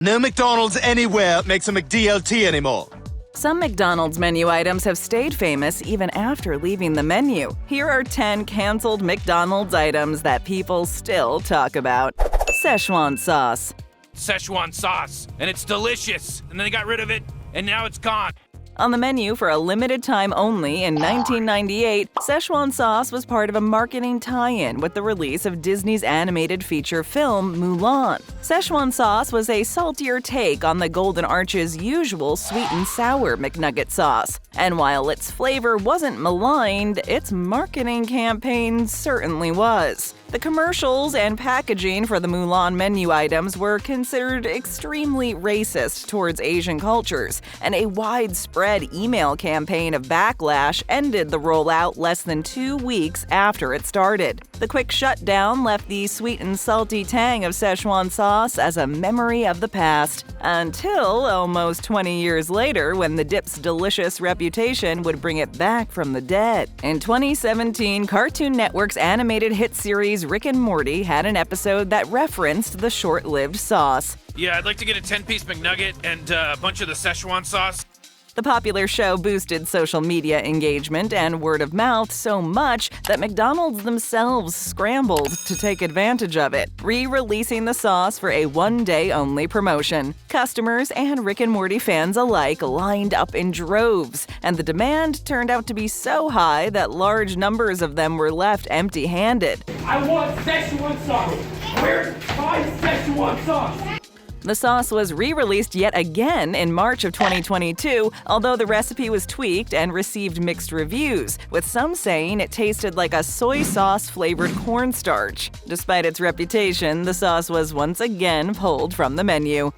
No McDonald's anywhere makes a McDLT anymore. Some McDonald's menu items have stayed famous even after leaving the menu. Here are 10 canceled McDonald's items that people still talk about. Szechuan sauce. Szechuan sauce, and it's delicious. And then they got rid of it, and now it's gone. On the menu for a limited time only in 1998, Szechuan sauce was part of a marketing tie-in with the release of Disney's animated feature film Mulan. Szechuan sauce was a saltier take on the Golden Arch's usual sweet and sour McNugget sauce. And while its flavor wasn't maligned, its marketing campaign certainly was. The commercials and packaging for the Mulan menu items were considered extremely racist towards Asian cultures, and a widespread email campaign of backlash ended the rollout less than 2 weeks after it started. The quick shutdown left the sweet and salty tang of Szechuan sauce as a memory of the past, until almost 20 years later when the dip's delicious reputation would bring it back from the dead. In 2017, Cartoon Network's animated hit series Rick and Morty had an episode that referenced the short-lived sauce. Yeah, I'd like to get a 10-piece McNugget and a bunch of the Szechuan sauce. The popular show boosted social media engagement and word of mouth so much that McDonald's themselves scrambled to take advantage of it, re-releasing the sauce for a one-day-only promotion. Customers and Rick and Morty fans alike lined up in droves, and the demand turned out to be so high that large numbers of them were left empty-handed. I want Szechuan sauce! Where's my Szechuan sauce? The sauce was re-released yet again in March of 2022, although the recipe was tweaked and received mixed reviews, with some saying it tasted like a soy sauce-flavored cornstarch. Despite its reputation, the sauce was once again pulled from the menu.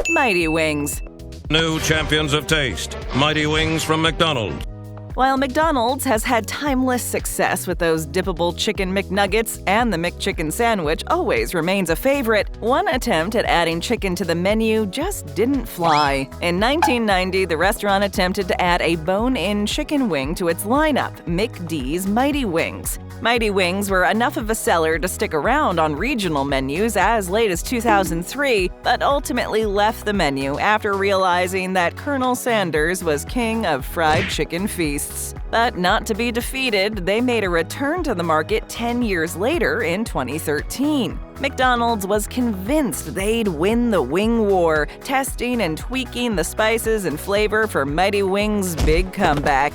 Mighty Wings. New champions of taste. Mighty Wings from McDonald's. While McDonald's has had timeless success with those dippable chicken McNuggets and the McChicken sandwich always remains a favorite, one attempt at adding chicken to the menu just didn't fly. In 1990, the restaurant attempted to add a bone-in chicken wing to its lineup, McD's Mighty Wings. Mighty Wings were enough of a seller to stick around on regional menus as late as 2003, but ultimately left the menu after realizing that Colonel Sanders was king of fried chicken feasts. But not to be defeated, they made a return to the market 10 years later in 2013. McDonald's was convinced they'd win the wing war, testing and tweaking the spices and flavor for Mighty Wings' big comeback.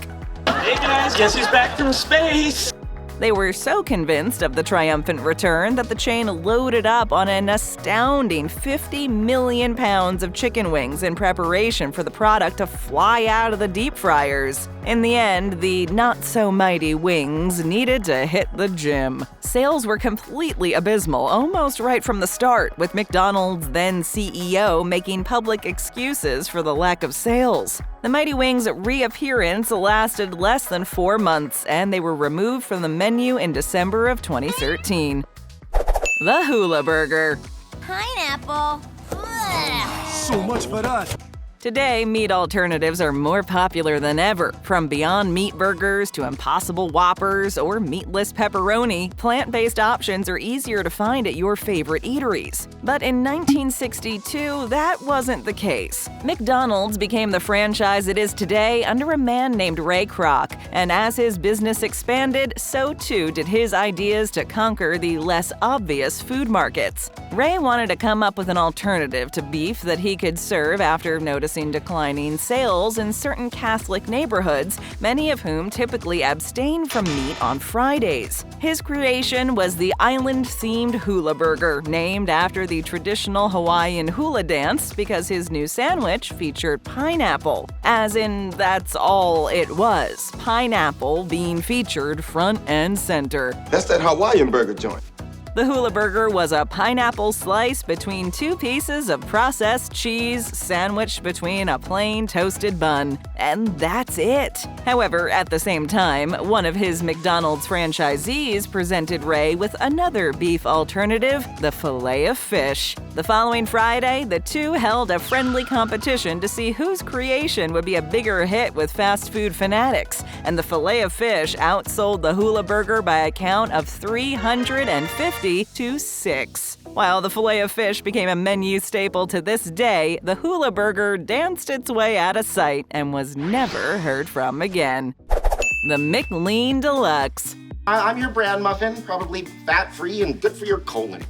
Hey guys, guess who's back from space? They were so convinced of the triumphant return that the chain loaded up on an astounding 50 million pounds of chicken wings in preparation for the product to fly out of the deep fryers. In the end, the not-so-mighty wings needed to hit the gym. Sales were completely abysmal almost right from the start, with McDonald's then CEO making public excuses for the lack of sales. The Mighty Wings' reappearance lasted less than 4 months, and they were removed from the menu in December of 2013. The Hula Burger. Pineapple. Ugh. So much for that. Today, meat alternatives are more popular than ever. From Beyond Meat burgers to Impossible Whoppers or meatless pepperoni, plant-based options are easier to find at your favorite eateries. But in 1962, that wasn't the case. McDonald's became the franchise it is today under a man named Ray Kroc, and as his business expanded, so too did his ideas to conquer the less obvious food markets. Ray wanted to come up with an alternative to beef that he could serve after noticing declining sales in certain Catholic neighborhoods, many of whom typically abstain from meat on Fridays. His creation was the island-themed Hula Burger, named after the traditional Hawaiian hula dance because his new sandwich featured pineapple. As in, that's all it was, pineapple being featured front and center. That's that Hawaiian burger joint. The Hula Burger was a pineapple slice between 2 pieces of processed cheese sandwiched between a plain toasted bun. And that's it. However, at the same time, one of his McDonald's franchisees presented Ray with another beef alternative, the filet of fish. The following Friday, the two held a friendly competition to see whose creation would be a bigger hit with fast food fanatics, and the filet of fish outsold the Hula Burger by a count of 350 $1.50 to $6. While the filet of fish became a menu staple to this day, the Hula Burger danced its way out of sight and was never heard from again. The Mc-Lean Deluxe. I'm your bran muffin, probably fat-free and good for your colon.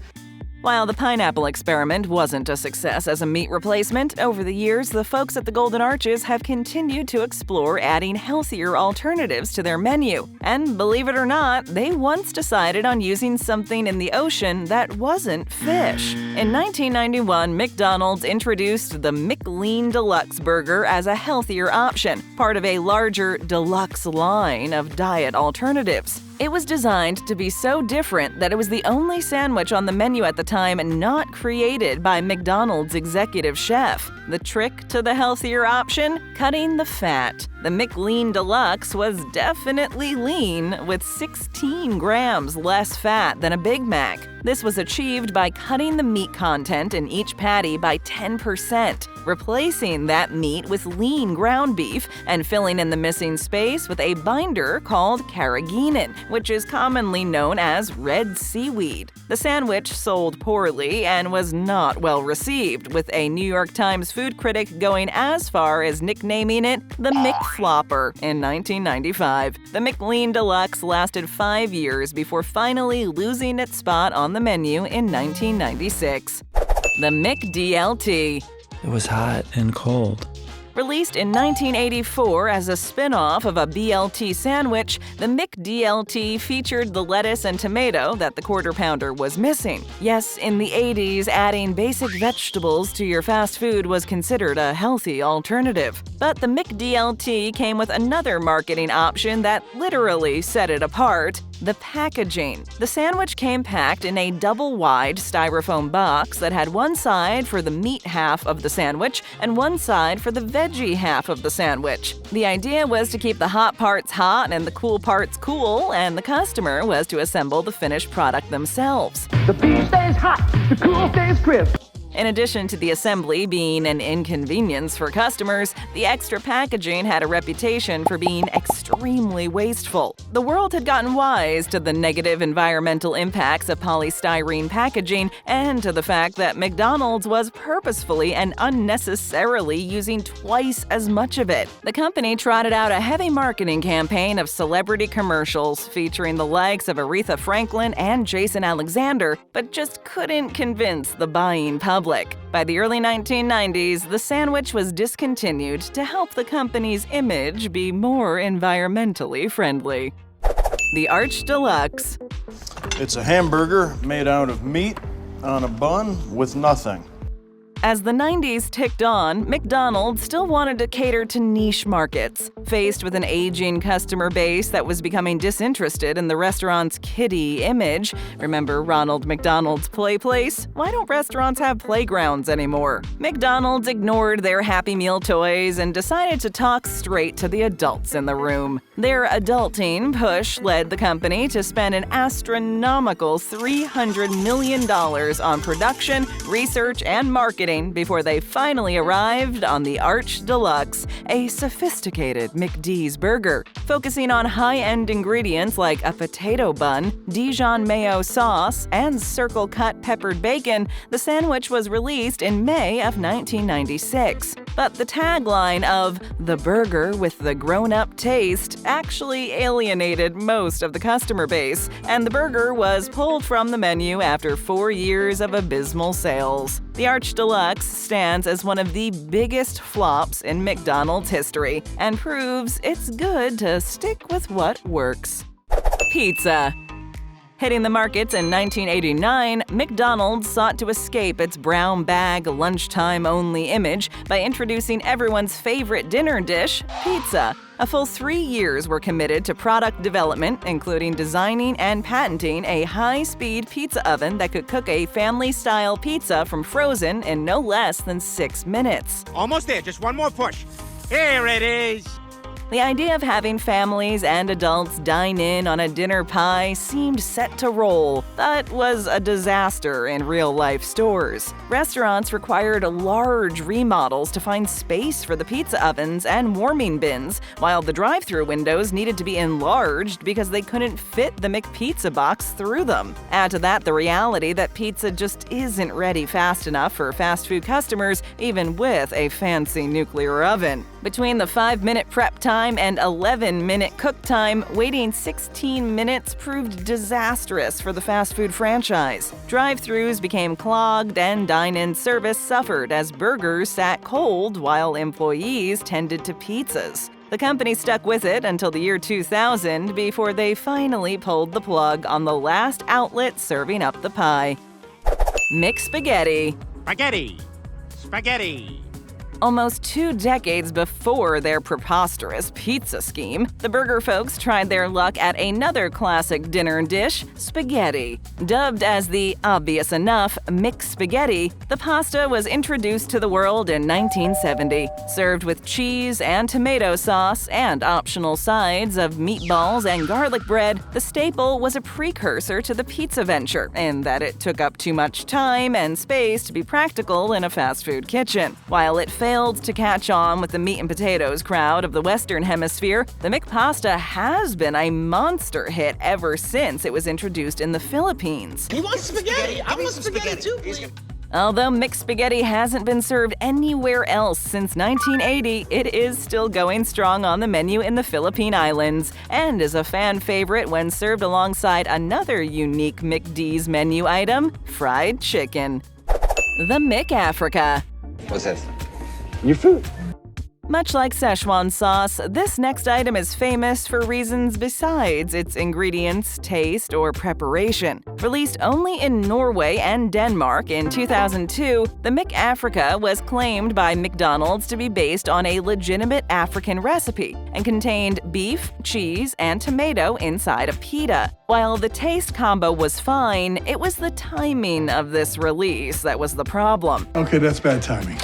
While the pineapple experiment wasn't a success as a meat replacement, over the years, the folks at the Golden Arches have continued to explore adding healthier alternatives to their menu. And believe it or not, they once decided on using something in the ocean that wasn't fish. In 1991, McDonald's introduced the Mc-Lean Deluxe burger as a healthier option, part of a larger deluxe line of diet alternatives. It was designed to be so different that it was the only sandwich on the menu at the time not created by McDonald's executive chef. The trick to the healthier option? Cutting the fat. The Mc-Lean Deluxe was definitely lean, with 16 grams less fat than a Big Mac. This was achieved by cutting the meat content in each patty by 10%, replacing that meat with lean ground beef, and filling in the missing space with a binder called carrageenan, which is commonly known as red seaweed. The sandwich sold poorly and was not well received, with a New York Times food critic going as far as nicknaming it the McFlopper in 1995. The Mc-Lean Deluxe lasted 5 years before finally losing its spot on the menu in 1996. The McDLT. It was hot and cold. Released in 1984 as a spin-off of a BLT sandwich, the McDLT featured the lettuce and tomato that the Quarter Pounder was missing. Yes, in the 80s, adding basic vegetables to your fast food was considered a healthy alternative. But the McDLT came with another marketing option that literally set it apart: the packaging. The sandwich came packed in a double-wide styrofoam box that had one side for the meat half of the sandwich and one side for the veggie half of the sandwich. The idea was to keep the hot parts hot and the cool parts cool, and the customer was to assemble the finished product themselves. The beef stays hot, the cool stays crisp. In addition to the assembly being an inconvenience for customers, the extra packaging had a reputation for being extremely wasteful. The world had gotten wise to the negative environmental impacts of polystyrene packaging and to the fact that McDonald's was purposefully and unnecessarily using twice as much of it. The company trotted out a heavy marketing campaign of celebrity commercials featuring the likes of Aretha Franklin and Jason Alexander, but just couldn't convince the buying public. By the early 1990s, the sandwich was discontinued to help the company's image be more environmentally friendly. The Arch Deluxe. It's a hamburger made out of meat on a bun with nothing. As the 90s ticked on, McDonald's still wanted to cater to niche markets. Faced with an aging customer base that was becoming disinterested in the restaurant's kiddie image, remember Ronald McDonald's Play Place? Why don't restaurants have playgrounds anymore? McDonald's ignored their Happy Meal toys and decided to talk straight to the adults in the room. Their adulting push led the company to spend an astronomical $300 million on production, research, and marketing before they finally arrived on the Arch Deluxe, a sophisticated McD's burger. Focusing on high-end ingredients like a potato bun, Dijon mayo sauce, and circle-cut peppered bacon, the sandwich was released in May of 1996. But the tagline of "the burger with the grown-up taste" actually alienated most of the customer base, and the burger was pulled from the menu after 4 years of abysmal sales. The Arch Deluxe stands as one of the biggest flops in McDonald's history and proves it's good to stick with what works. Pizza. Hitting the markets in 1989, McDonald's sought to escape its brown bag, lunchtime-only image by introducing everyone's favorite dinner dish, pizza. A full 3 years were committed to product development, including designing and patenting a high-speed pizza oven that could cook a family-style pizza from frozen in no less than 6 minutes. Almost there, just one more push. Here it is. The idea of having families and adults dine in on a dinner pie seemed set to roll, but was a disaster in real-life stores. Restaurants required large remodels to find space for the pizza ovens and warming bins, while the drive-thru windows needed to be enlarged because they couldn't fit the McPizza box through them. Add to that the reality that pizza just isn't ready fast enough for fast food customers, even with a fancy nuclear oven. Between the 5-minute prep time and 11-minute cook time, waiting 16 minutes proved disastrous for the fast food franchise. Drive-thrus became clogged and dine-in service suffered as burgers sat cold while employees tended to pizzas. The company stuck with it until the year 2000 before they finally pulled the plug on the last outlet serving up the pie. McSpaghetti. Spaghetti. Spaghetti. Almost 2 decades before their preposterous pizza scheme, the burger folks tried their luck at another classic dinner dish, spaghetti. Dubbed as the obvious enough McSpaghetti, the pasta was introduced to the world in 1970. Served with cheese and tomato sauce and optional sides of meatballs and garlic bread, the staple was a precursor to the pizza venture in that it took up too much time and space to be practical in a fast food kitchen. While it failed to catch on with the meat and potatoes crowd of the Western Hemisphere, the McPasta has been a monster hit ever since it was introduced in the Philippines. You want spaghetti? I want spaghetti too, please. Although McSpaghetti hasn't been served anywhere else since 1980, it is still going strong on the menu in the Philippine Islands and is a fan favorite when served alongside another unique McD's menu item, fried chicken. The McAfrika. What's that? Your food. Much like Szechuan sauce, this next item is famous for reasons besides its ingredients, taste, or preparation. Released only in Norway and Denmark in 2002, the McAfrika was claimed by McDonald's to be based on a legitimate African recipe and contained beef, cheese, and tomato inside a pita. While the taste combo was fine, it was the timing of this release that was the problem. Okay, that's bad timing.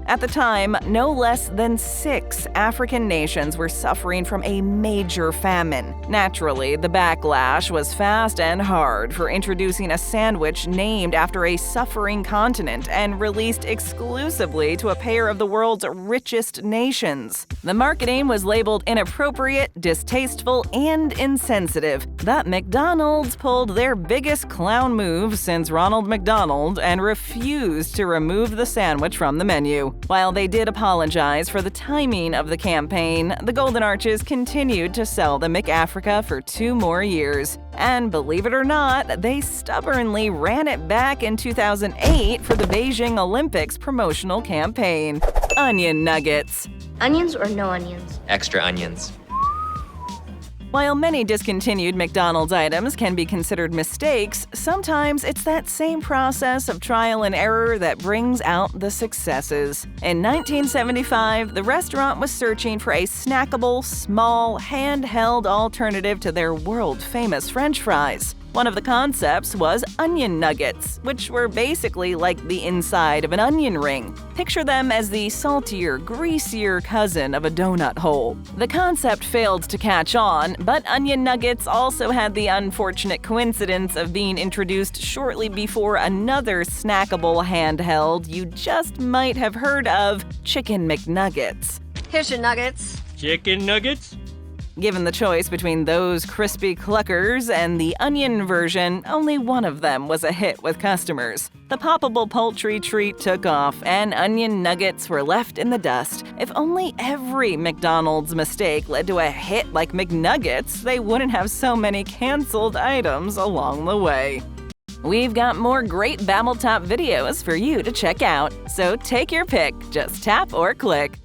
At the time, no less than 6 African nations were suffering from a major famine. Naturally, the backlash was fast and hard for introducing a sandwich named after a suffering continent and released exclusively to a pair of the world's richest nations. The marketing was labeled inappropriate, distasteful, and insensitive. But McDonald's pulled their biggest clown move since Ronald McDonald and refused to remove the sandwich from the menu. While they did apologize for the timing of the campaign, the Golden Arches continued to sell the McAfrika for 2 more years. And believe it or not, they stubbornly ran it back in 2008 for the Beijing Olympics promotional campaign. Onion nuggets. Onions or no onions? Extra onions. While many discontinued McDonald's items can be considered mistakes, sometimes it's that same process of trial and error that brings out the successes. In 1975, the restaurant was searching for a snackable, small, handheld alternative to their world-famous French fries. One of the concepts was onion nuggets, which were basically like the inside of an onion ring. Picture them as the saltier, greasier cousin of a donut hole. The concept failed to catch on, but onion nuggets also had the unfortunate coincidence of being introduced shortly before another snackable handheld you just might have heard of, Chicken McNuggets. Here's your nuggets. Chicken nuggets? Given the choice between those crispy cluckers and the onion version, only one of them was a hit with customers. The poppable poultry treat took off, and onion nuggets were left in the dust. If only every McDonald's mistake led to a hit like McNuggets, they wouldn't have so many canceled items along the way. We've got more great BabbleTop videos for you to check out, so take your pick, just tap or click.